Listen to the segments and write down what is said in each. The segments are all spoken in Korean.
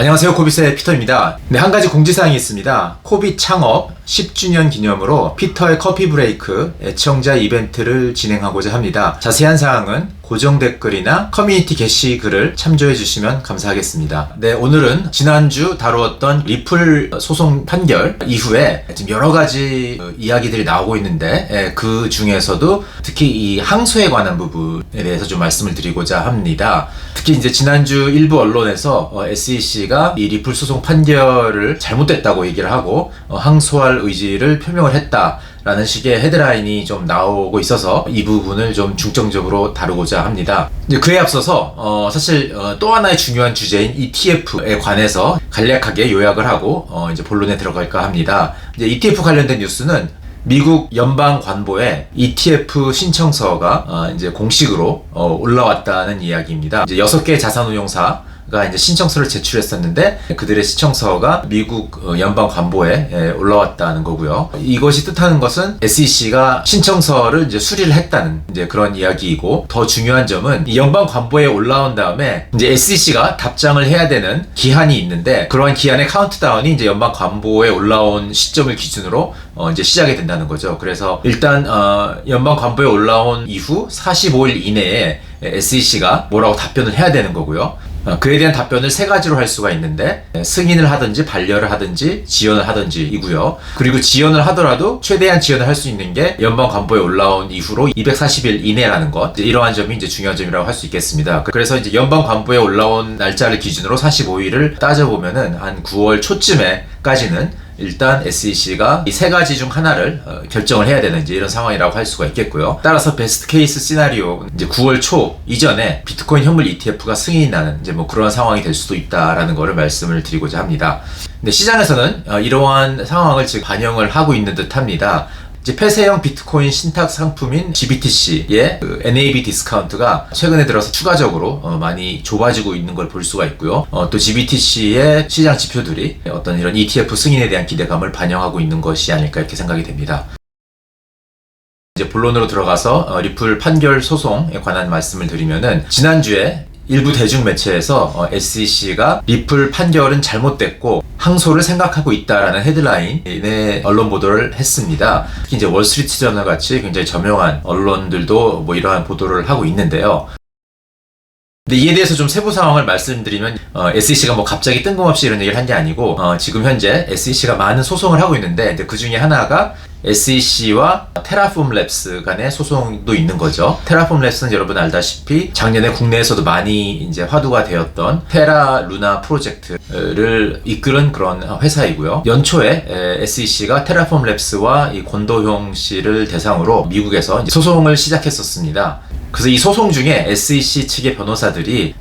안녕하세요. 코빗의 피터입니다. 네, 한 가지 공지사항이 있습니다. 코빗 창업 10주년 기념으로 피터의 커피 브레이크 애청자 이벤트를 진행하고자 합니다. 자세한 사항은 고정 댓글이나 커뮤니티 게시글을 참조해 주시면 감사하겠습니다. 네, 오늘은 지난주 다루었던 리플 소송 판결 이후에 지금 여러 가지 이야기들이 나오고 있는데 그 중에서도 특히 이 항소에 관한 부분에 대해서 좀 말씀을 드리고자 합니다. 특히 이제 지난주 일부 언론에서 SEC가 이 리플 소송 판결을 잘못됐다고 얘기를 하고 항소할 의지를 표명을 했다라는 식의 헤드라인이 좀 나오고 있어서 이 부분을 좀 중점적으로 다루고자 합니다. 이제 그에 앞서서 사실 또 하나의 중요한 주제인 ETF에 관해서 간략하게 요약을 하고 이제 본론에 들어갈까 합니다. 이제 ETF 관련된 뉴스는 미국 연방관보에 ETF 신청서가 이제 공식으로 올라왔다는 이야기입니다. 이제 6개의 자산운용사가 이제 신청서를 제출했었는데 그들의 신청서가 미국 연방관보에 올라왔다는 거고요. 이것이 뜻하는 것은 SEC가 신청서를 이제 수리를 했다는 이제 그런 이야기이고, 더 중요한 점은 이 연방관보에 올라온 다음에 이제 SEC가 답장을 해야 되는 기한이 있는데, 그러한 기한의 카운트다운이 이제 연방관보에 올라온 시점을 기준으로 이제 시작이 된다는 거죠. 그래서 일단 연방관보에 올라온 이후 45일 이내에 SEC가 뭐라고 답변을 해야 되는 거고요. 그에 대한 답변을 3가지로 할 수가 있는데, 승인을 하든지 반려를 하든지 지연을 하든지 이고요. 그리고 지연을 하더라도 최대한 지연을 할 수 있는 게 연방관보에 올라온 이후로 240일 이내라는 것, 이러한 점이 이제 중요한 점이라고 할 수 있겠습니다. 그래서 이제 연방관보에 올라온 날짜를 기준으로 45일을 따져보면은 한 9월 초쯤에까지는 일단 SEC가 이 3가지 중 하나를 결정을 해야 되는 이제 이런 상황이라고 할 수가 있겠고요. 따라서 베스트 케이스 시나리오 이제 9월 초 이전에 비트코인 현물 ETF가 승인이 나는 이제 뭐 그런 상황이 될 수도 있다라는 거를 말씀을 드리고자 합니다. 근데 시장에서는 이러한 상황을 지금 반영을 하고 있는 듯합니다. 이제 폐쇄형 비트코인 신탁 상품인 GBTC의 그 NAV 디스카운트가 최근에 들어서 추가적으로 많이 좁아지고 있는 걸 볼 수가 있고요. 또 GBTC의 시장 지표들이 어떤 이런 ETF 승인에 대한 기대감을 반영하고 있는 것이 아닐까 이렇게 생각이 됩니다. 이제 본론으로 들어가서 리플 판결 소송에 관한 말씀을 드리면은, 지난주에 일부 대중 매체에서 SEC가 리플 판결은 잘못됐고 항소를 생각하고 있다라는 헤드라인의 언론 보도를 했습니다. 특히 이제 월스트리트 저널 같이 굉장히 저명한 언론들도 뭐 이러한 보도를 하고 있는데요. 근데 이에 대해서 좀 세부 상황을 말씀드리면, SEC가 뭐 갑자기 뜬금없이 이런 얘기를 한 게 아니고, 지금 현재 SEC가 많은 소송을 하고 있는데, 그 중에 하나가 SEC와 테라폼 랩스 간의 소송도 있는 거죠. 테라폼 랩스는 여러분 알다시피 작년에 국내에서도 많이 이제 화두가 되었던 테라 루나 프로젝트를 이끌은 그런 회사이고요. 연초에 SEC가 테라폼 랩스와 이 권도형 씨를 대상으로 미국에서 이제 소송을 시작했었습니다. 그래서 이 소송 중에 SEC 측의 변호사들이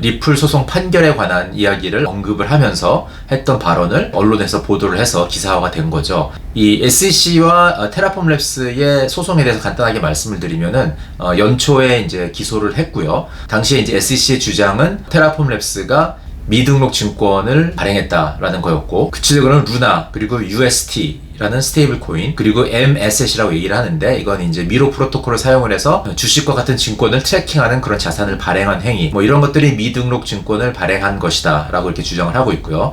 리플 소송 판결에 관한 이야기를 언급을 하면서 했던 발언을 언론에서 보도를 해서 기사화가 된 거죠. 이 SEC와 테라폼 랩스의 소송에 대해서 간단하게 말씀을 드리면은, 연초에 이제 기소를 했고요. 당시에 이제 SEC의 주장은 테라폼 랩스가 미등록 증권을 발행했다라는 거였고, 구체적으로는 루나 그리고 UST라는 스테이블 코인 그리고 MSS이라고 얘기를 하는데, 이건 이제 미로 프로토콜을 사용을 해서 주식과 같은 증권을 트래킹하는 그런 자산을 발행한 행위, 뭐 이런 것들이 미등록 증권을 발행한 것이다 라고 이렇게 주장을 하고 있고요.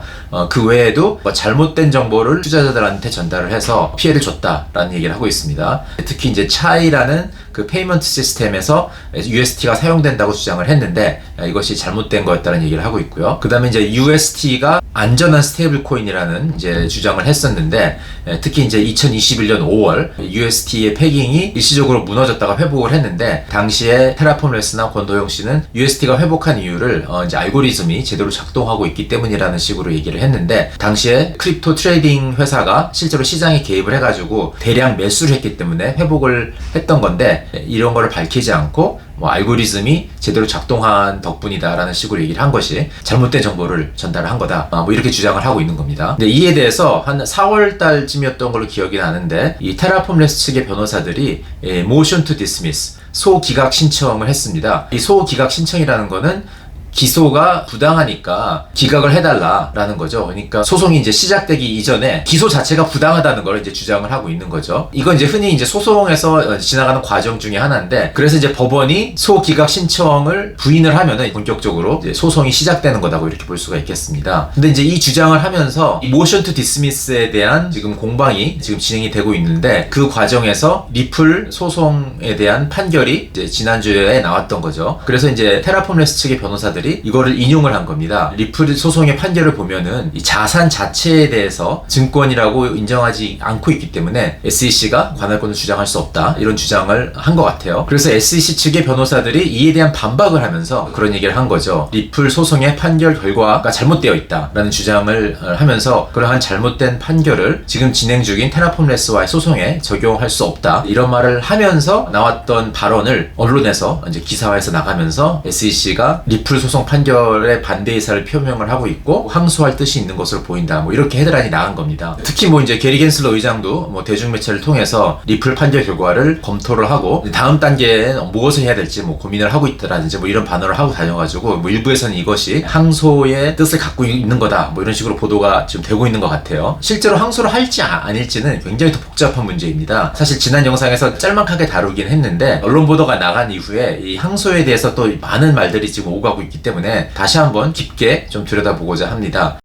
그 외에도 뭐 잘못된 정보를 투자자들한테 전달을 해서 피해를 줬다라는 얘기를 하고 있습니다. 특히 이제 차이라는 그 페이먼트 시스템에서 UST가 사용된다고 주장을 했는데, 이것이 잘못된 거였다는 얘기를 하고 있고요. 그 다음에 이제 UST가 안전한 스테이블 코인이라는 이제 주장을 했었는데, 특히 이제 2021년 5월 UST의 패깅이 일시적으로 무너졌다가 회복을 했는데, 당시에 테라폼 랩스나 권도영 씨는 UST가 회복한 이유를 이제 알고리즘이 제대로 작동하고 있기 때문이라는 식으로 얘기를 했는데, 당시에 크립토 트레이딩 회사가 실제로 시장에 개입을 해가지고 대량 매수를 했기 때문에 회복을 했던 건데, 이런 거를 밝히지 않고 뭐 알고리즘이 제대로 작동한 덕분이다라는 식으로 얘기를 한 것이 잘못된 정보를 전달한 거다, 뭐 이렇게 주장을 하고 있는 겁니다. 근데 이에 대해서 한 4월 달쯤이었던 걸로 기억이 나는데, 이 테라폼 랩스 측의 변호사들이 motion to dismiss, 소기각 신청을 했습니다. 이 소기각 신청이라는 거는 기소가 부당하니까 기각을 해달라라는 거죠. 그러니까 소송이 이제 시작되기 이전에 기소 자체가 부당하다는 걸 이제 주장을 하고 있는 거죠. 이건 이제 흔히 이제 소송에서 지나가는 과정 중에 하나인데, 그래서 이제 법원이 소기각 신청을 부인을 하면은 본격적으로 이제 소송이 시작되는 거다고 이렇게 볼 수가 있겠습니다. 근데 이제 이 주장을 하면서 이 모션 투 디스미스에 대한 지금 공방이 지금 진행이 되고 있는데, 그 과정에서 리플 소송에 대한 판결이 이제 지난주에 나왔던 거죠. 그래서 이제 테라폼레스 측의 변호사들이 이거를 인용을 한 겁니다. 리플 소송의 판결을 보면은 이 자산 자체에 대해서 증권이라고 인정하지 않고 있기 때문에 SEC가 관할권을 주장할 수 없다, 이런 주장을 한 것 같아요. 그래서 SEC 측의 변호사들이 이에 대한 반박을 하면서 그런 얘기를 한 거죠. 리플 소송의 판결 결과가 잘못되어 있다라는 주장을 하면서, 그러한 잘못된 판결을 지금 진행 중인 테라폼레스와의 소송에 적용할 수 없다, 이런 말을 하면서 나왔던 발언을 언론에서 이제 기사화해서 나가면서 SEC가 리플 소송 판결에 반대 의사를 표명을 하고 있고 항소할 뜻이 있는 것으로 보인다, 뭐 이렇게 헤드라인이 나간 겁니다. 특히 뭐 이제 게리 겐슬러 의장도 뭐 대중매체를 통해서 리플 판결 결과를 검토를 하고 다음 단계엔 무엇을 해야 될지 뭐 고민을 하고 있다라든지 뭐 이런 반응을 하고 다녀가지고, 뭐 일부에서는 이것이 항소의 뜻을 갖고 있는 거다, 뭐 이런 식으로 보도가 지금 되고 있는 것 같아요. 실제로 항소를 할지 아닐지는 굉장히 더 복잡한 문제입니다. 사실 지난 영상에서 짤막하게 다루긴 했는데, 언론 보도가 나간 이후에 이 항소에 대해서 또 많은 말들이 지금 오가고 있기 때문에 다시 한번 깊게 좀 들여다보고자 합니다.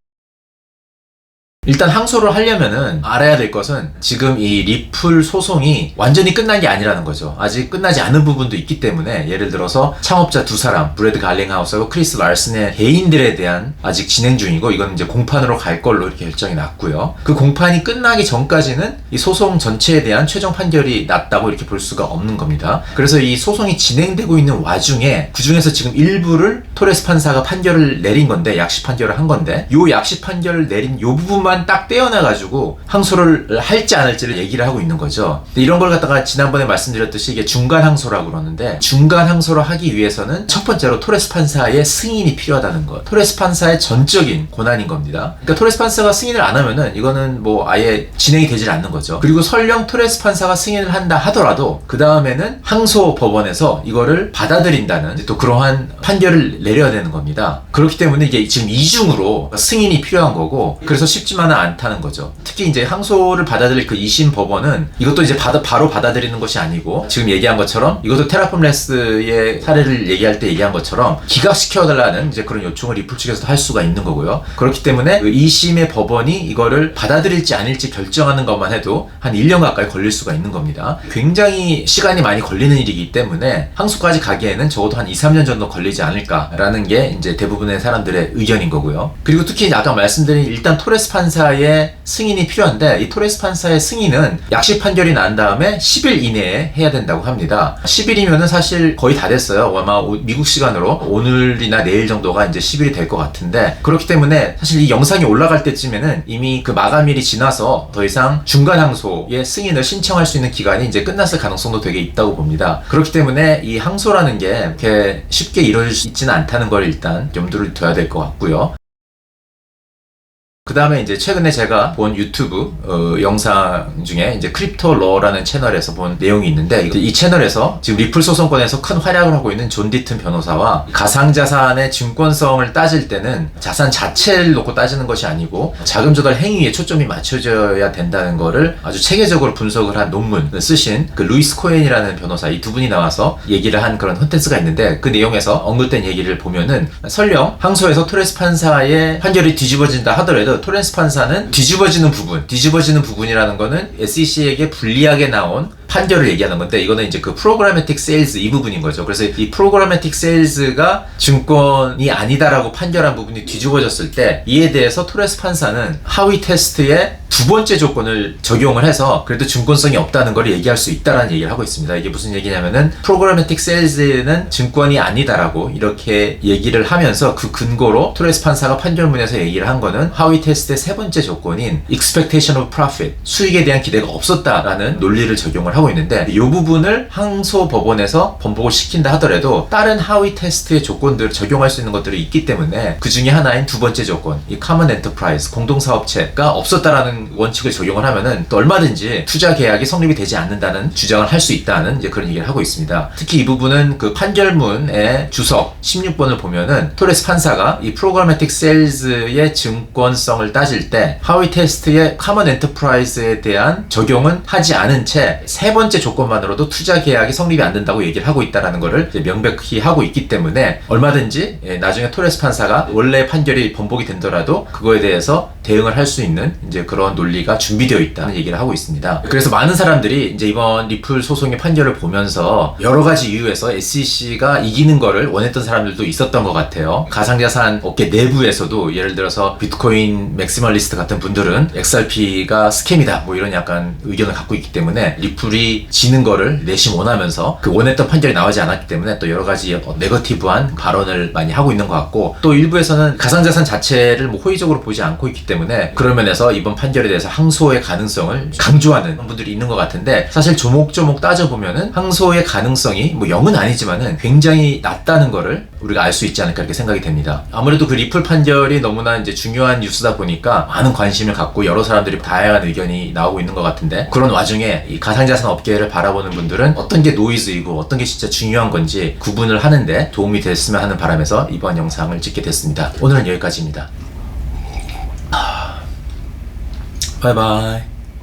일단 항소를 하려면은 알아야 될 것은 지금 이 리플 소송이 완전히 끝난 게 아니라는 거죠. 아직 끝나지 않은 부분도 있기 때문에, 예를 들어서 창업자 두 사람, 브래드 갈링하우스하고 크리스 랄슨의 개인들에 대한 아직 진행 중이고, 이건 이제 공판으로 갈 걸로 이렇게 결정이 났고요. 그 공판이 끝나기 전까지는 이 소송 전체에 대한 최종 판결이 났다고 이렇게 볼 수가 없는 겁니다. 그래서 이 소송이 진행되고 있는 와중에 그 중에서 지금 일부를 토레스 판사가 판결을 내린 건데, 약식 판결을 한 건데, 요 약식 판결을 내린 요 부분만 딱 떼어놔가지고 항소를 할지 안 할지를 얘기를 하고 있는 거죠. 이런 걸 갖다가 지난번에 말씀드렸듯이 이게 중간 항소라고 그러는데, 중간 항소를 하기 위해서는 첫 번째로 토레스 판사의 승인이 필요하다는 것. 토레스 판사의 전적인 권한인 겁니다. 그러니까 토레스 판사가 승인을 안 하면은 이거는 뭐 아예 진행이 되질 않는 거죠. 그리고 설령 토레스 판사가 승인을 한다 하더라도 그 다음에는 항소 법원에서 이거를 받아들인다는 또 그러한 판결을 내려야 되는 겁니다. 그렇기 때문에 이게 지금 이중으로 승인이 필요한 거고, 그래서 쉽지만은 않다는 거죠. 특히 이제 항소를 받아들일 그 2심 법원은 이것도 이제 바로 받아들이는 것이 아니고, 지금 얘기한 것처럼 이것도 테라폼레스의 사례를 얘기할 때 얘기한 것처럼 기각시켜달라는 이제 그런 요청을 리플 측에서도 할 수가 있는 거고요. 그렇기 때문에 그 2심의 법원이 이거를 받아들일지 아닐지 결정하는 것만 해도 한 1년 가까이 걸릴 수가 있는 겁니다. 굉장히 시간이 많이 걸리는 일이기 때문에 항소까지 가기에는 적어도 한 2, 3년 정도 걸리지 않을까라는 게 이제 대부분의 사람들의 의견인 거고요. 그리고 특히 아까 말씀드린 일단 토레스 판사의 승인이 필요한데, 이 토레스 판사의 승인은 약식 판결이 난 다음에 10일 이내에 해야 된다고 합니다. 10일이면은 사실 거의 다 됐어요. 아마 미국 시간으로 오늘이나 내일 정도가 이제 10일이 될 것 같은데, 그렇기 때문에 사실 이 영상이 올라갈 때쯤에는 이미 그 마감일이 지나서 더 이상 중간 항소의 승인을 신청할 수 있는 기간이 이제 끝났을 가능성도 되게 있다고 봅니다. 그렇기 때문에 이 항소라는 게 이렇게 쉽게 이루어질 수 있지는 않다는 걸 일단 염두를 둬야 될 것 같고요. 그 다음에 이제 최근에 제가 본 유튜브 영상 중에 이제 크립토러라는 채널에서 본 내용이 있는데, 이 채널에서 지금 리플 소송권에서 큰 활약을 하고 있는 존 디튼 변호사와 가상자산의 증권성을 따질 때는 자산 자체를 놓고 따지는 것이 아니고 자금 조달 행위에 초점이 맞춰져야 된다는 거를 아주 체계적으로 분석을 한 논문을 쓰신 그 루이스 코엔이라는 변호사, 이 두 분이 나와서 얘기를 한 그런 콘텐츠가 있는데, 그 내용에서 언급된 얘기를 보면은 설령 항소에서 토레스 판사의 판결이 뒤집어진다 하더라도 토레스 판사는 뒤집어지는 부분이라는 거는 SEC에게 불리하게 나온 판결을 얘기하는 건데, 이거는 이제 그 프로그래매틱 세일즈 이 부분인 거죠. 그래서 이 프로그래매틱 세일즈가 증권이 아니다라고 판결한 부분이 뒤집어졌을 때, 이에 대해서 토레스 판사는 하위 테스트의 두 번째 조건을 적용을 해서 그래도 증권성이 없다는 걸 얘기할 수 있다라는 얘기를 하고 있습니다. 이게 무슨 얘기냐면은 프로그래매틱 세일즈는 증권이 아니다라고 이렇게 얘기를 하면서, 그 근거로 토레스 판사가 판결문에서 얘기를 한 거는 하위 테스트의 세 번째 조건인 expectation of profit, 수익에 대한 기대가 없었다라는 논리를 적용을 하고 있는데, 이 부분을 항소 법원에서 번복을 시킨다 하더라도 다른 하위 테스트의 조건들을 적용할 수 있는 것들이 있기 때문에, 그 중에 하나인 두 번째 조건, 이 common enterprise, 공동사업체가 없었다라는 이런 원칙을 적용을 하면은 또 얼마든지 투자 계약이 성립이 되지 않는다는 주장을 할 수 있다는 이제 그런 얘기를 하고 있습니다. 특히 이 부분은 그 판결문의 주석 16번을 보면은 토레스 판사가 이 프로그래매틱 세일즈의 증권성을 따질 때 하위 테스트의 커먼 엔터프라이즈에 대한 적용은 하지 않은 채 세 번째 조건만으로도 투자 계약이 성립이 안 된다고 얘기를 하고 있다는 것을 명백히 하고 있기 때문에 얼마든지 나중에 토레스 판사가 원래 판결이 번복이 된더라도 그거에 대해서 대응을 할 수 있는 이제 그런 논리가 준비되어 있다는 얘기를 하고 있습니다. 그래서 많은 사람들이 이제 이번 리플 소송의 판결을 보면서 여러 가지 이유에서 SEC가 이기는 거를 원했던 사람들도 있었던 것 같아요. 가상자산 업계 내부에서도 예를 들어서 비트코인 맥시멀리스트 같은 분들은 XRP가 스캠이다 뭐 이런 약간 의견을 갖고 있기 때문에 리플이 지는 거를 내심 원하면서 그 원했던 판결이 나오지 않았기 때문에 또 여러 가지 네거티브한 발언을 많이 하고 있는 것 같고, 또 일부에서는 가상자산 자체를 뭐 호의적으로 보지 않고 있기 때문에 그런 면에서 이번 판결에 대해서 항소의 가능성을 강조하는 분들이 있는 것 같은데, 사실 조목조목 따져보면은 항소의 가능성이 뭐 0은 아니지만은 굉장히 낮다는 거를 우리가 알 수 있지 않을까 이렇게 생각이 됩니다. 아무래도 그 리플 판결이 너무나 이제 중요한 뉴스다 보니까 많은 관심을 갖고 여러 사람들이 다양한 의견이 나오고 있는 것 같은데, 그런 와중에 이 가상자산 업계를 바라보는 분들은 어떤 게 노이즈이고 어떤 게 진짜 중요한 건지 구분을 하는데 도움이 됐으면 하는 바람에서 이번 영상을 찍게 됐습니다. 오늘은 여기까지입니다. 바이바이.